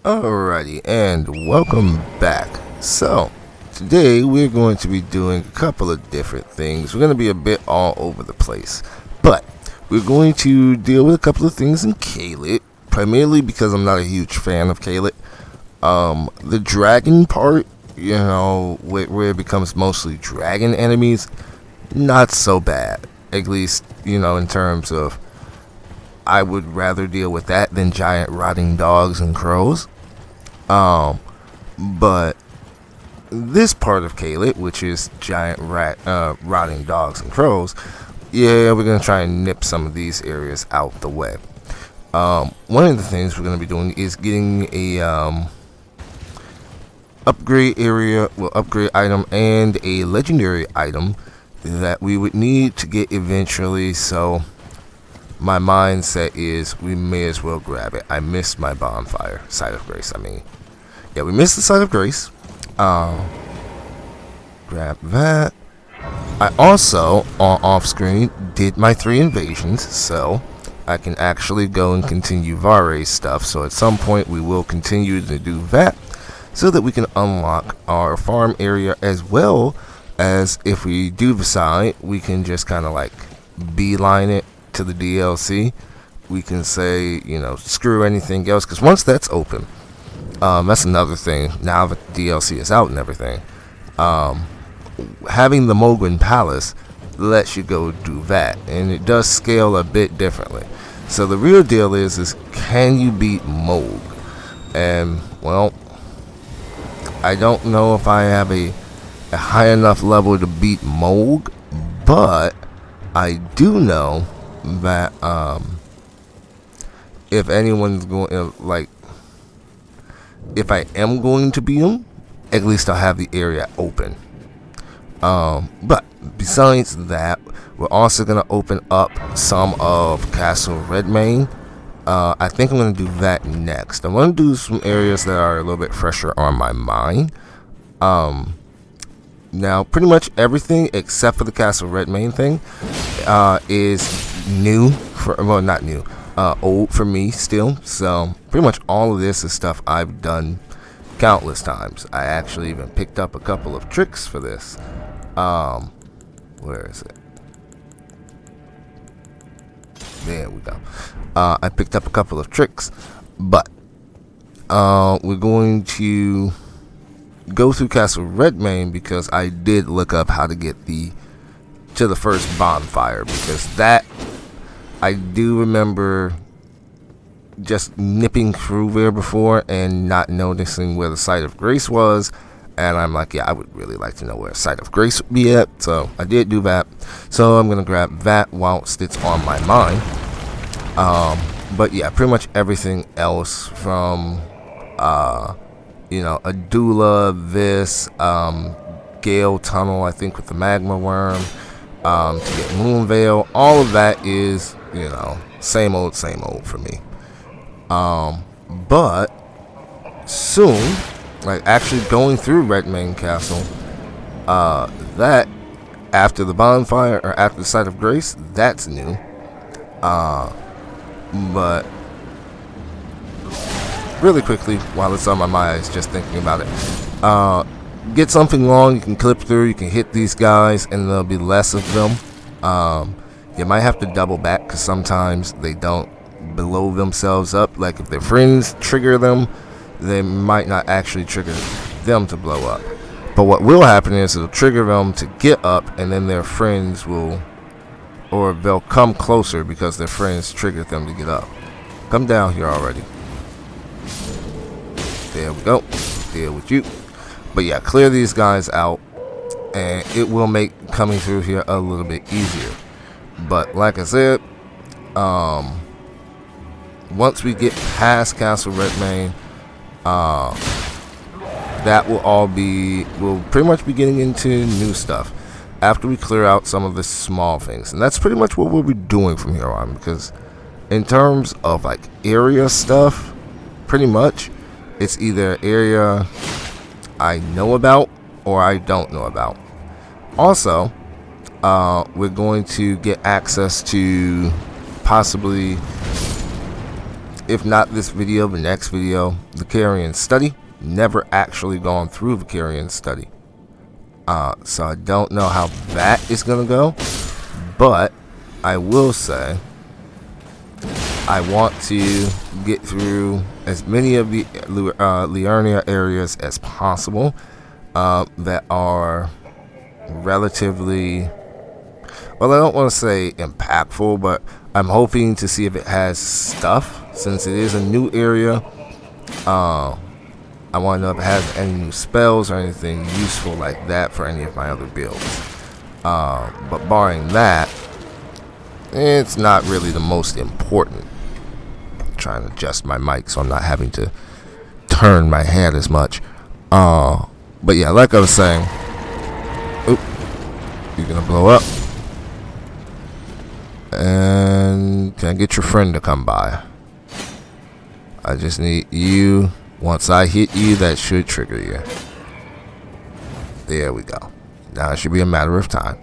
Alrighty, and welcome back. So, today we're going to be doing a couple of different things. We're going to be a bit all over the place, but we're going to deal with a couple of things in Caelid, primarily because I'm not a huge fan of Caelid. The dragon part, where it becomes mostly dragon enemies, not so bad. At least, in terms of I would rather deal with that than giant rotting dogs and crows. But this part of Caelid, which is giant rotting dogs and crows, we're gonna try and nip some of these areas out the way. One of the things we're gonna be doing is getting a upgrade item and a legendary item that we would need to get eventually. So my mindset is we may as well grab it. I missed my bonfire. Site of Grace, we missed the Site of Grace. Grab that. I also, off screen, did my 3 invasions, so I can actually go and continue Vare's stuff. So at some point we will continue to do that so that we can unlock our farm area, as well as if we do decide we can just kind of like beeline it to the DLC. We can say, screw anything else, because once that's open, that's another thing. Now that the DLC is out and everything, having the Mogwin Palace lets you go do that, and it does scale a bit differently. So the real deal is can you beat Mog? And well, I don't know if I have a high enough level to beat Mog, but I do know that if anyone's going if I am going to beat him, at least I'll have the area open. But besides that, we're also going to open up some of Castle Redmane. I think I'm going to do that next. I want to do some areas that are a little bit fresher on my mind. Now, pretty much everything except for the Castle Redmane thing is new not new. Old for me still. So pretty much all of this is stuff I've done countless times. I actually even picked up a couple of tricks for this. Where is it? There we go. I picked up a couple of tricks, but we're going to go through Castle Redmane because I did look up how to get to the first bonfire, because that I do remember just nipping through there before and not noticing where the Site of Grace was, and I'm like, I would really like to know where Site of Grace would be at, so I did do that. So I'm gonna grab that whilst it's on my mind. But yeah, pretty much everything else from Adula, this Gale Tunnel, I think, with the magma worm, to get Moonveil, all of that is same old for me. But soon, like actually going through Redmane Castle, that after the bonfire or after the Site of Grace, that's new. But really quickly, while it's on my mind, just thinking about it, get something long you can clip through. You can hit these guys and there'll be less of them. You might have to double back because sometimes they don't blow themselves up. Like if their friends trigger them, they might not actually trigger them to blow up. But what will happen is it'll trigger them to get up, and then their friends they'll come closer because their friends triggered them to get up. Come down here already. There we go. Deal with you. But yeah, clear these guys out, and it will make coming through here a little bit easier. But like I said, once we get past Castle Redmane, that we'll pretty much be getting into new stuff after we clear out some of the small things. And that's pretty much what we'll be doing from here on, because in terms of like area stuff, pretty much it's either area I know about or I don't know about. Also, we're going to get access to possibly, if not this video, the next video, Vicarian Study. Never actually gone through Vicarian Study. So I don't know how that is going to go. But I will say I want to get through as many of the Liurnia areas as possible that are relatively, well, I don't want to say impactful, but I'm hoping to see if it has stuff, since it is a new area. I want to know if it has any new spells or anything useful like that for any of my other builds. But barring that, it's not really the most important. I'm trying to adjust my mic so I'm not having to turn my head as much. But yeah, like I was saying, oop, you're gonna blow up. And can I get your friend to come by? I just need you. Once I hit you, that should trigger you. There we go. Now it should be a matter of time.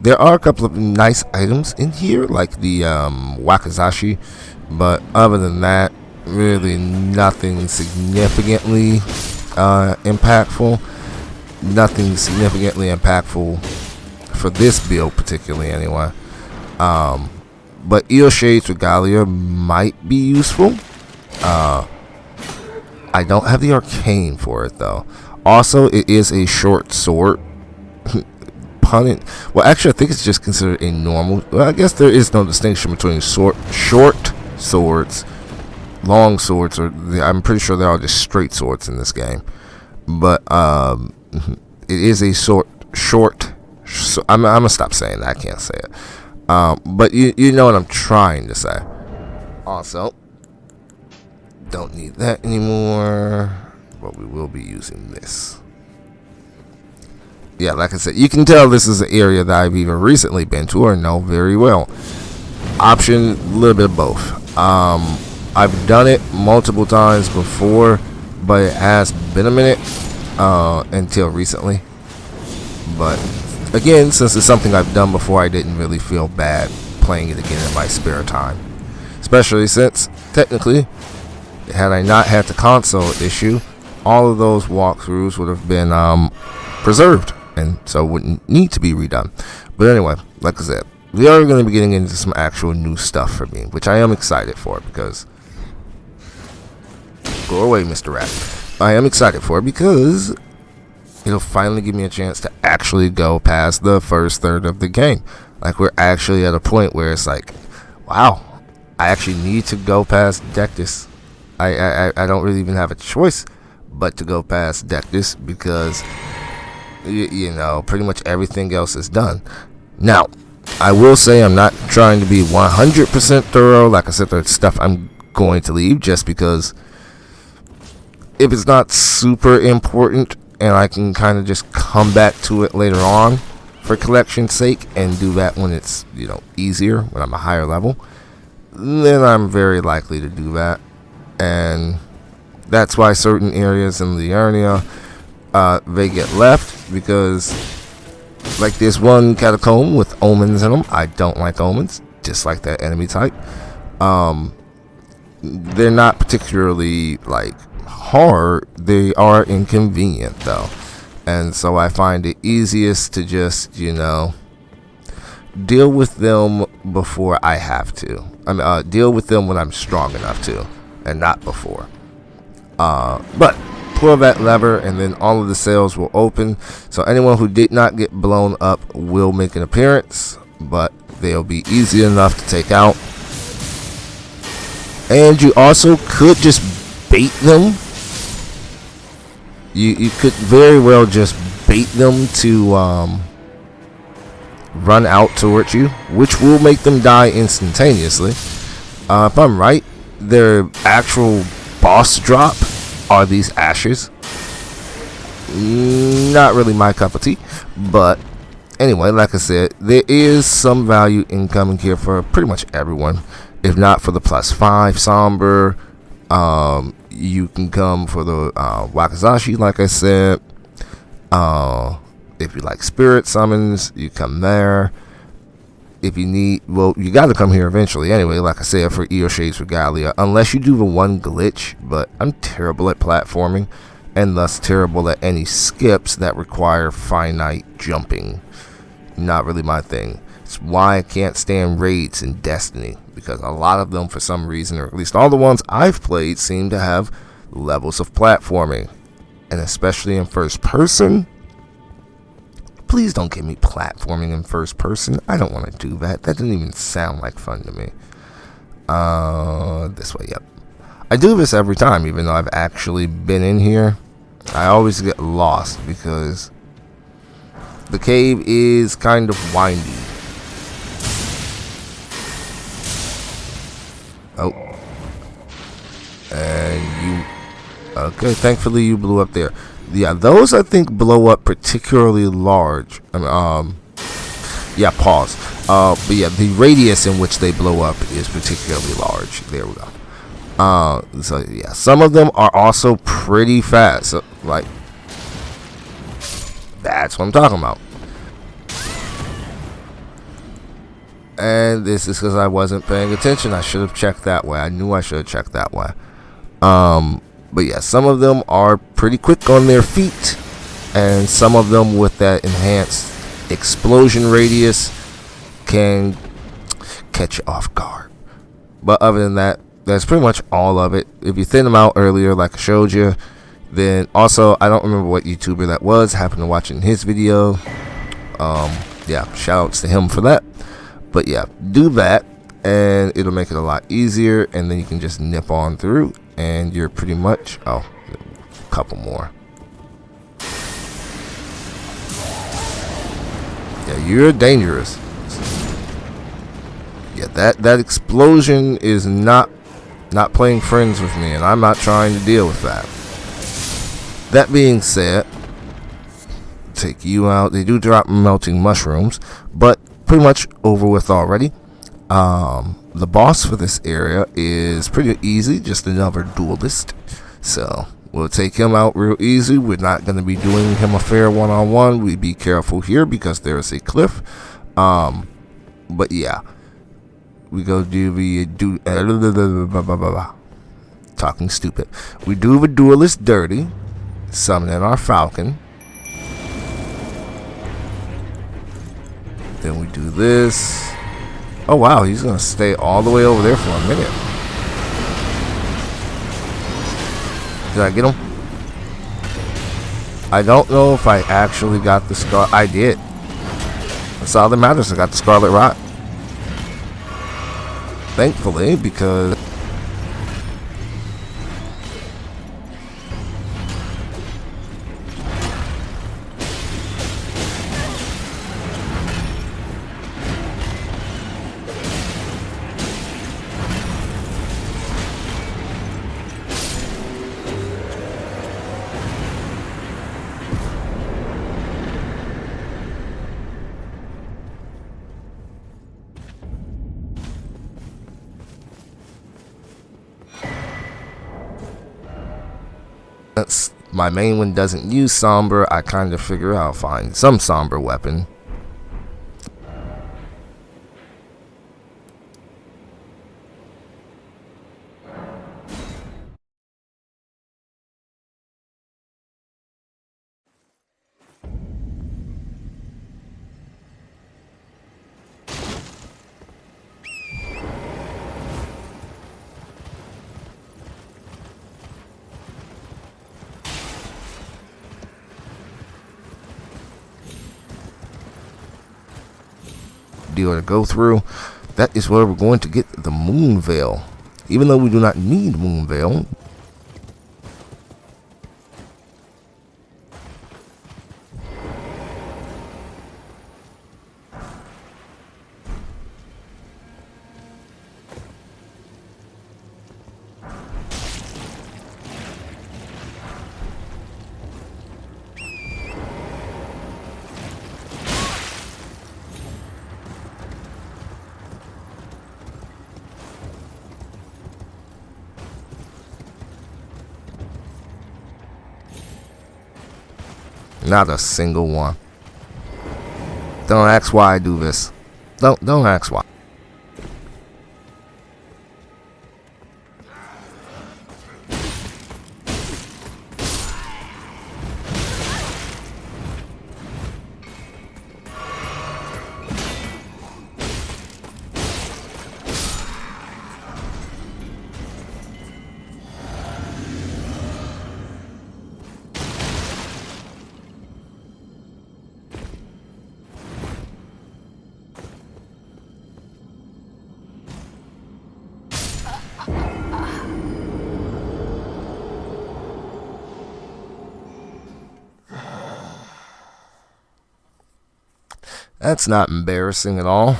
There are a couple of nice items in here, like the wakizashi, but other than that, really nothing significantly impactful. Nothing significantly impactful for this build, particularly anyway. But Eel Shade's Regalia might be useful. I don't have the arcane for it though. Also, it is a short sword. Well, actually, I think it's just considered a normal. Well, I guess there is no distinction between short swords, long swords, or I'm pretty sure they're all just straight swords in this game. But it is a short. So I'm gonna stop saying that. I can't say it. But you know what I'm trying to say. Also, don't need that anymore. But we will be using this. Yeah, like I said, you can tell this is an area that I've either recently been to or know very well. Option, a little bit of both. I've done it multiple times before, but it has been a minute until recently. But again, since it's something I've done before, I didn't really feel bad playing it again in my spare time. Especially since, technically, had I not had the console issue, all of those walkthroughs would have been preserved, and so wouldn't need to be redone. But anyway, like I said, we are going to be getting into some actual new stuff for me, which I am excited for, because go away, Mr. Rat. I am excited for it because it'll finally give me a chance to actually go past the first third of the game. Like, we're actually at a point where it's like, wow, I actually need to go past Dectus. I don't really even have a choice but to go past Dectus, because you know, pretty much everything else is done. Now, I will say I'm not trying to be 100% thorough. Like I said, there's stuff I'm going to leave just because if it's not super important and I can kind of just come back to it later on for collection's sake and do that when it's, you know, easier, when I'm a higher level, then I'm very likely to do that. And that's why certain areas in Liurnia, they get left, because like this one catacomb with omens in them, I don't like omens, just like that enemy type. They're not particularly like hard, they are inconvenient though, and so I find it easiest to just, you know, deal with them before I have to. Deal with them when I'm strong enough to, and not before. But pull that lever and then all of the cells will open, so anyone who did not get blown up will make an appearance, but they'll be easy enough to take out. And you also could just bait them. You could very well just bait them to run out towards you, which will make them die instantaneously. If I'm right, their actual boss drop are these ashes. Not really my cup of tea, but anyway, like I said, there is some value in coming here for pretty much everyone. If not for the +5 somber, you can come for the wakizashi, like I said. If you like spirit summons, you come there. if you need, well, you got to come here eventually anyway, like I said, for Eoshay's Regalia, unless you do the one glitch. But I'm terrible at platforming, and thus terrible at any skips that require finite jumping. Not really my thing. It's why I can't stand raids in Destiny, because a lot of them, for some reason, or at least all the ones I've played, seem to have levels of platforming, and especially in first person. Please don't give me platforming in first person. I don't want to do that. That doesn't even sound like fun to me. This way, yep. I do this every time, even though I've actually been in here. I always get lost because the cave is kind of windy. Oh. And you... Okay, thankfully you blew up there. Yeah, those I think blow up particularly large. Yeah, pause. But yeah, the radius in which they blow up is particularly large. There we go. So yeah, some of them are also pretty fast. So, like, that's what I'm talking about. And this is because I wasn't paying attention. I should have checked that way. I knew I should have checked that way. But yeah, some of them are pretty quick on their feet, and some of them with that enhanced explosion radius can catch you off guard. But other than that, that's pretty much all of it. If you thin them out earlier, like I showed you, then also, I don't remember what YouTuber that was, happened to watching his video. Yeah, shout outs to him for that. But yeah, do that, and it'll make it a lot easier, and then you can just nip on through, and you're pretty much, oh, a couple more. Yeah, you're dangerous. Yeah, that explosion is not playing friends with me, and I'm not trying to deal with that. That being said, take you out. They do drop melting mushrooms, but pretty much over with already. The boss for this area is pretty easy, just another duelist. So we'll take him out real easy. We're not going to be doing him a fair one-on-one. We be careful here because there is a cliff. But yeah, we go do talking stupid. We do the duelist dirty, summoning our falcon. Then we do this. Oh wow, he's gonna stay all the way over there for a minute. Did I get him? I don't know if I actually got the scar. I did. That's all that matters. I got the Scarlet Rot. Thankfully, because my main one doesn't use Somber, I kind of figure I'll find some Somber weapon. Deal to go through. That is where we're going to get the Moon Veil. Even though we do not need Moon Veil, not a single one. Don't ask why I do this. Don't ask why. That's not embarrassing at all.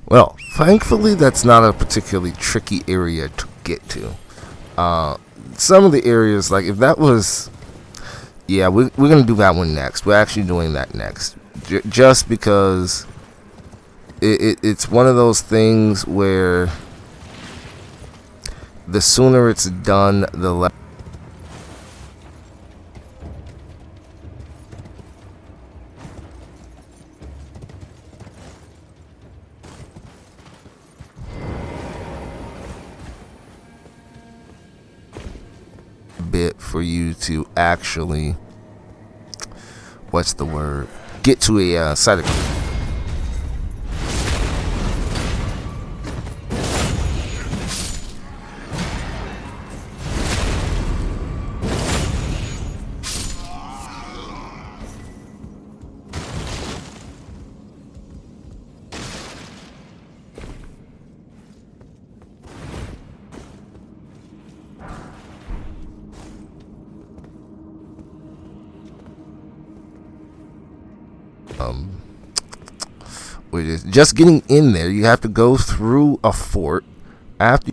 Well, thankfully, that's not a particularly tricky area to get to. Some of the areas, like if that was, yeah, we're gonna do that one next. We're actually doing that next, just because it's one of those things where the sooner it's done, the less. Bit for you to actually, what's the word, get to a site of. Which is just getting in there. You have to go through a fort after.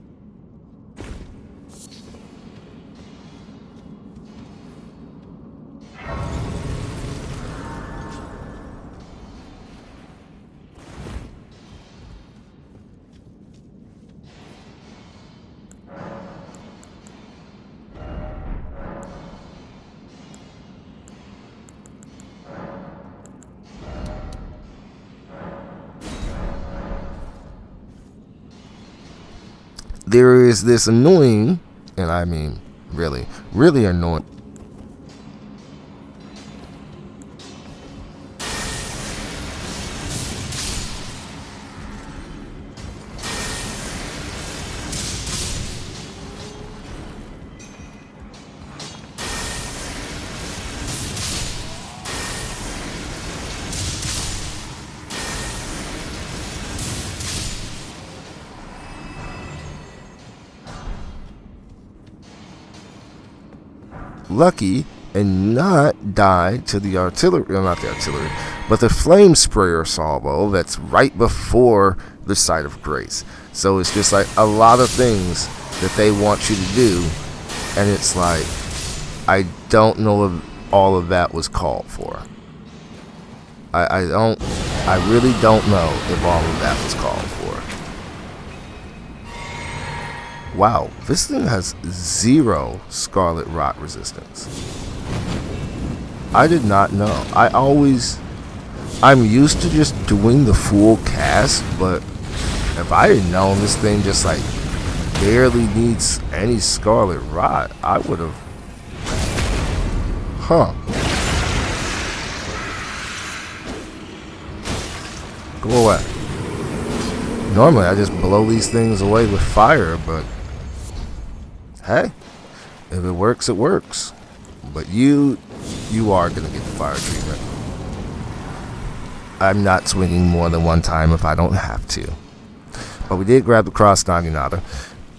There is this annoying, and I mean really, really annoying. Lucky and not die to the artillery, well, not the artillery, but the flame sprayer salvo that's right before the site of grace. So it's just like a lot of things that they want you to do, and it's like, I don't know if all of that was called for. I really don't know if all of that was called for. Wow, this thing has 0 scarlet rot resistance. I did not know. I'm used to just doing the full cast, but if I had known this thing just like barely needs any scarlet rot, I would have. Huh. Go away. Normally I just blow these things away with fire, but hey, if it works, it works. But you are gonna get the fire treatment. I'm not swinging more than one time if I don't have to. But we did grab the cross naginata.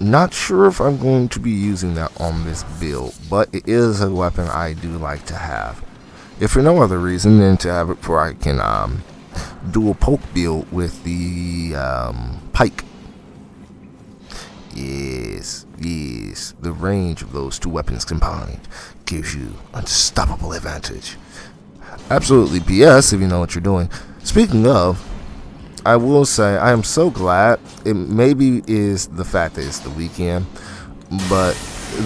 Not sure if I'm going to be using that on this build, but it is a weapon I do like to have. If for no other reason than to have it where I can do a poke build with the pike. Yes, the range of those two weapons combined gives you unstoppable advantage. Absolutely BS if you know what you're doing. Speaking of, I will say I am so glad. It maybe is the fact that it's the weekend, but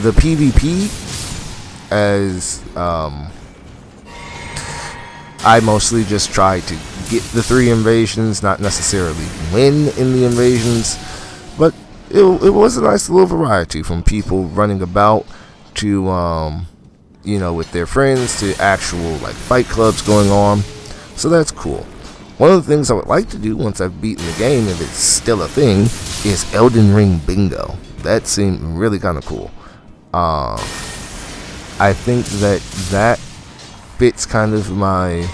the PvP as I mostly just try to get the 3 invasions, not necessarily win in the invasions, but it was a nice little variety from people running about to with their friends to actual like fight clubs going on. So that's cool. One of the things I would like to do once I've beaten the game, if it's still a thing, is Elden Ring Bingo. That seemed really kind of cool. I think that fits kind of my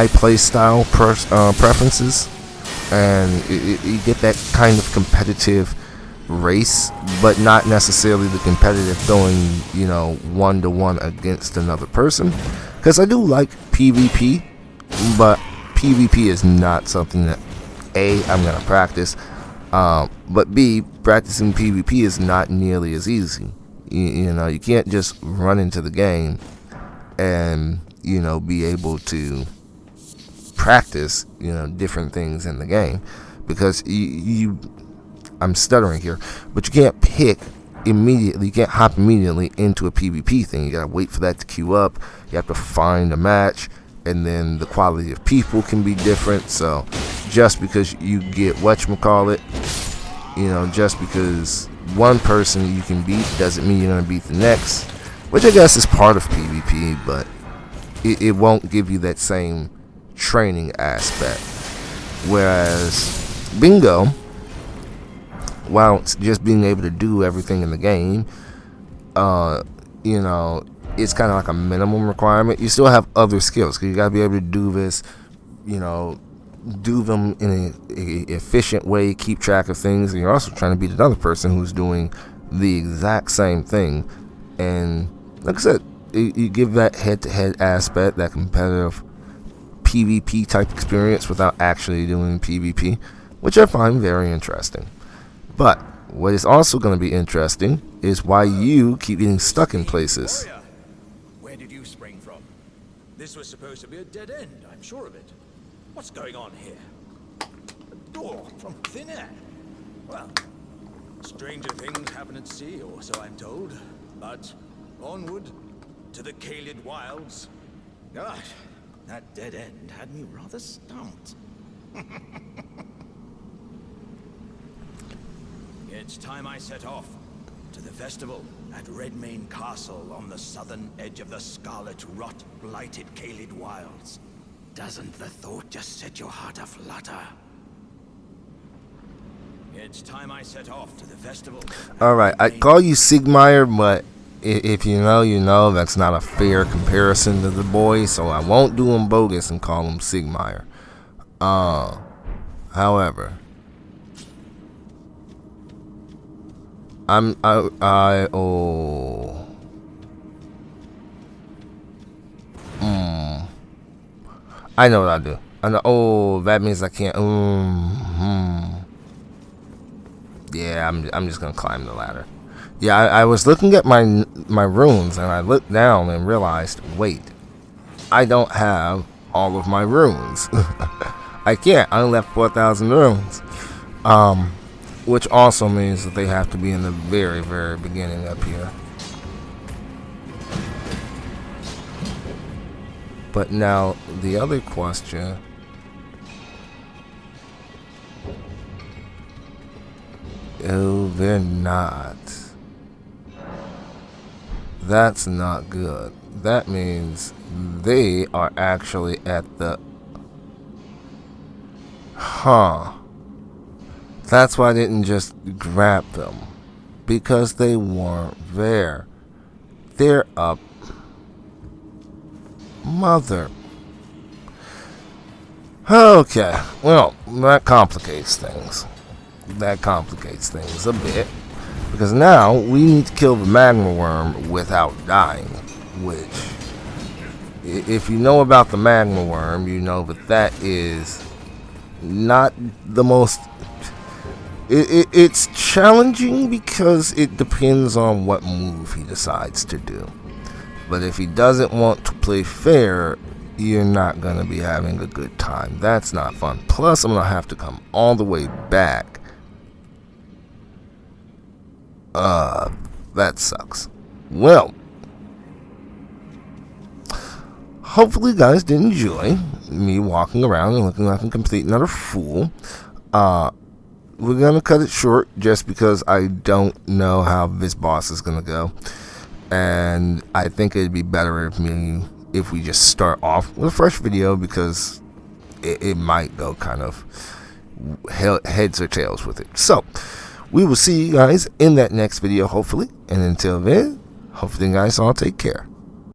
playstyle preferences, and you get that kind of competitive race, but not necessarily the competitive going 1-to-1 against another person, because I do like PvP, but PvP is not something that A, I'm gonna practice, but B, practicing PvP is not nearly as easy. You can't just run into the game and be able to practice different things in the game, because I'm stuttering here, but you can't pick immediately, you can't hop immediately into a PvP thing. You gotta wait for that to queue up, you have to find a match, and then the quality of people can be different. So just because you get whatchamacallit, just because one person you can beat doesn't mean you're gonna beat the next, which I guess is part of PvP, but it won't give you that same training aspect. Whereas Bingo, while just being able to do everything in the game, it's kind of like a minimum requirement. You still have other skills, because you got to be able to do this, do them in an efficient way, keep track of things, and you're also trying to beat another person who's doing the exact same thing. And like I said, you give that head-to-head aspect, that competitive PvP type experience without actually doing PvP, which I find very interesting. But what is also going to be interesting is why you keep getting stuck in places. Where did you spring from? This was supposed to be a dead end, I'm sure of it. What's going on here? A door from thin air. Well, stranger things happen at sea, or so I'm told. But onward to the Caelid wilds. Gosh, that dead end had me rather stumped. It's time I set off to the festival at Redmane Castle on the southern edge of the scarlet rot-blighted Caelid wilds. Doesn't the thought just set your heart aflutter? It's time I set off to the festival. Alright, I call you Sigmire, but if you know, that's not a fair comparison to the boy, so I won't do him bogus and call him Sigmire. However, I know what I do. I know. Oh, that means I can't. Yeah, I'm just gonna climb the ladder. Yeah, I was looking at my runes, and I looked down and realized, wait, I don't have all of my runes. I can't. I only have 4,000 runes. Which also means that they have to be in the very, very beginning up here. But now, the other question... Oh, they're not. That's not good. That means they are actually at the... That's why I didn't just grab them. Because they weren't there. They're up. Mother. Okay. Well, that complicates things. That complicates things a bit. Because now we need to kill the magma worm without dying. Which, if you know about the magma worm, you know that is not the most... It's challenging because it depends on what move he decides to do. But if he doesn't want to play fair, you're not going to be having a good time. That's not fun. Plus, I'm going to have to come all the way back. That sucks. Well. hopefully you guys did enjoy me walking around and looking like a complete and utter fool. We're gonna cut it short just because I don't know how this boss is gonna go, and I think it'd be better if we just start off with a fresh video, because it might go kind of heads or tails with it. So we will see you guys in that next video, hopefully, and until then, hopefully you guys all take care.